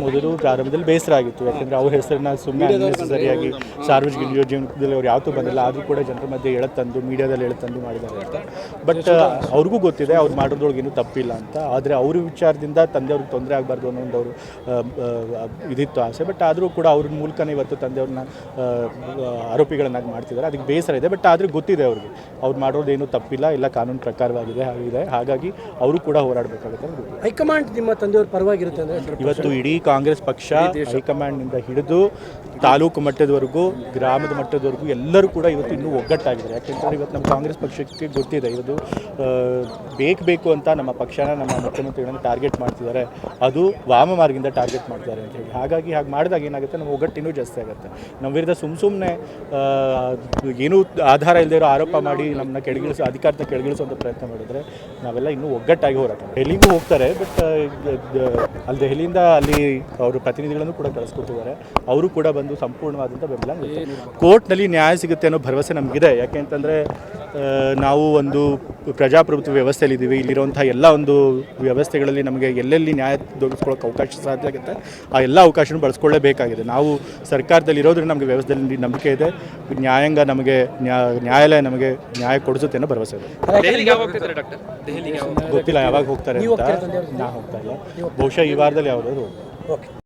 ಮೊದಲು ಪ್ರಾರಂಭದಲ್ಲಿ ಬೇಸರ ಆಗಿತ್ತು. ಯಾಕೆಂದರೆ ಅವ್ರ ಹೆಸರನ್ನ ಸುಮ್ಮನೆ ಅನ್ನೆಸರಿಯಾಗಿ ಸಾರ್ವಜನಿಕ ಜೀವನದಲ್ಲಿ ಅವ್ರು ಯಾವತ್ತೂ ಬಂದಿಲ್ಲ, ಆದರೂ ಕೂಡ ಜನರ ಮಧ್ಯೆ ಎಳತಂದು ಮೀಡಿಯಾದಲ್ಲಿ ಎಳತಂದು ಮಾಡಿದ್ದಾರೆ ಅಂತ. ಬಟ್ ಅವ್ರಿಗೂ ಗೊತ್ತಿದೆ ಅವ್ರು ಮಾಡೋದ್ರೊಳಗೆ ಏನೂ ತಪ್ಪಿಲ್ಲ ಅಂತ. ಆದರೆ ಅವ್ರ ವಿಚಾರದಿಂದ ತಂದೆಯವ್ರಿಗೆ ತೊಂದರೆ ಆಗಬಾರ್ದು ಅನ್ನೋ ಒಂದು ಅವರು ಇದಿತ್ತು ಆಸೆ. ಬಟ್ ಆದರೂ ಕೂಡ ಅವ್ರ ಮೂಲಕನೇ ಇವತ್ತು ತಂದೆಯವ್ರನ್ನ ಆರೋಪಿಗಳನ್ನಾಗಿ ಮಾಡ್ತಿದ್ದಾರೆ. ಅದಕ್ಕೆ ಬೇಸರ ಇದೆ. ಬಟ್ ಆದರೆ ಗೊತ್ತಿದೆ ಅವ್ರಿಗೆ ಅವ್ರು ಮಾಡೋದೇನು ತಪ್ಪಿಲ್ಲ, ಇಲ್ಲ ಕಾನೂನು ಪ್ರಕಾರವಾಗಿದೆ ಆಗಿದೆ. ಹಾಗಾಗಿ ಅವರು ಕೂಡ ಹೋರಾಡಬೇಕಾಗುತ್ತೆ ಅಂತ ಗೊತ್ತಿದೆ. ಹೈಕಮಾಂಡ್ ನಿಮ್ಮ ತಂದೆಯವ್ರ ಪರವಾಗಿರುತ್ತೆ ಅಂದರೆ ಇವತ್ತು ಇಡೀ ಕಾಂಗ್ರೆಸ್ ಪಕ್ಷ ಹೈಕಮಾಂಡ್ನಿಂದ ಹಿಡಿದು ತಾಲೂಕು ಮಟ್ಟದವರೆಗೂ ಗ್ರಾಮದ ಮಟ್ಟದವರೆಗೂ ಎಲ್ಲರೂ ಕೂಡ ಇವತ್ತು ಇನ್ನೂ ಒಗ್ಗಟ್ಟಾಗಿದ್ದಾರೆ. ಯಾಕೆಂತಂದರೆ ಇವತ್ತು ನಮ್ಮ ಕಾಂಗ್ರೆಸ್ ಪಕ್ಷಕ್ಕೆ ಗೊತ್ತಿದೆ ಇದು ಬೇಕು ಅಂತ ನಮ್ಮ ಪಕ್ಷನ ನಮ್ಮ ಮುಖ್ಯಮಂತ್ರಿಗಳನ್ನು ಟಾರ್ಗೆಟ್ ಮಾಡ್ತಿದ್ದಾರೆ, ಅದು ವಾಮ ಮಾರ್ಗದಿಂದ ಟಾರ್ಗೆಟ್ ಮಾಡ್ತಾರೆ ಅಂತ ಹೇಳಿ. ಹಾಗಾಗಿ ಹಾಗೆ ಮಾಡಿದಾಗ ಏನಾಗುತ್ತೆ, ನಮ್ಮ ಒಗ್ಗಟ್ಟಿನೂ ಜಾಸ್ತಿ ಆಗುತ್ತೆ. ನಮ್ಮ ವಿರುದ್ಧ ಸುಮ್ಮನೆ ಏನೂ ಆಧಾರ ಇಲ್ಲದೆ ಇರೋ ಆರೋಪ ಮಾಡಿ ನಮ್ಮನ್ನ ಅಧಿಕಾರನ ಕೆಳಗಿಳಿಸುವಂಥ ಪ್ರಯತ್ನ ಮಾಡಿದರೆ ನಾವೆಲ್ಲ ಇನ್ನೂ ಒಗ್ಗಟ್ಟಾಗಿ ಹೋರಾಟ. ಡೆಲ್ಲಿಗೂ ಹೋಗ್ತಾರೆ, ಬಟ್ ಅಲ್ಲಿ ದೆಹಲಿಯಿಂದ ಅಲ್ಲಿ ಅವರು ಪ್ರತಿನಿಧಿಗಳನ್ನು ಕೂಡ ಕಳಿಸ್ಕೊಟ್ಟಿದ್ದಾರೆ. ಅವರು ಕೂಡ ಬಂದು ಸಂಪೂರ್ಣವಾದಂಥ ಬೆಂಬಲ ಕೋರ್ಟ್ನಲ್ಲಿ ನ್ಯಾಯ ಸಿಗುತ್ತೆ ಅನ್ನೋ ಭರವಸೆ ನಮಗಿದೆ. ಯಾಕೆ ಅಂತಂದರೆ ನಾವು ಒಂದು ಪ್ರಜಾಪ್ರಭುತ್ವ ವ್ಯವಸ್ಥೆಯಲ್ಲಿದ್ದೀವಿ. ಇಲ್ಲಿರುವಂಥ ಎಲ್ಲ ಒಂದು ವ್ಯವಸ್ಥೆಗಳಲ್ಲಿ ನಮಗೆ ಎಲ್ಲೆಲ್ಲಿ ನ್ಯಾಯ ದೊರಕಿಸ್ಕೊಳ್ಳೋಕೆ ಅವಕಾಶ ಸಾಧ್ಯ ಆಗುತ್ತೆ ಆ ಎಲ್ಲ ಅವಕಾಶನೂ ಬಳಸ್ಕೊಳ್ಳೇಬೇಕಾಗಿದೆ. ನಾವು ಸರ್ಕಾರದಲ್ಲಿ ಇರೋದ್ರಿಂದ ನಮಗೆ ವ್ಯವಸ್ಥೆಯಲ್ಲಿ ನಂಬಿಕೆ ಇದೆ. ನ್ಯಾಯಾಂಗ ನಮಗೆ ನ್ಯಾಯಾಲಯ ನಮಗೆ ನ್ಯಾಯ ಕೊಡಿಸುತ್ತೆ ಅನ್ನೋ ಭರವಸೆ ಇದೆ. ಗೊತ್ತಿಲ್ಲ ಯಾವಾಗ ಹೋಗ್ತಾರೆ ಅಂತ. ನಾ ಹೋಗ್ತಾ ಇಲ್ಲ, ಬಹುಶಃ ಈ ವಾರದಲ್ಲಿ ಯಾವುದಾದ್ರು.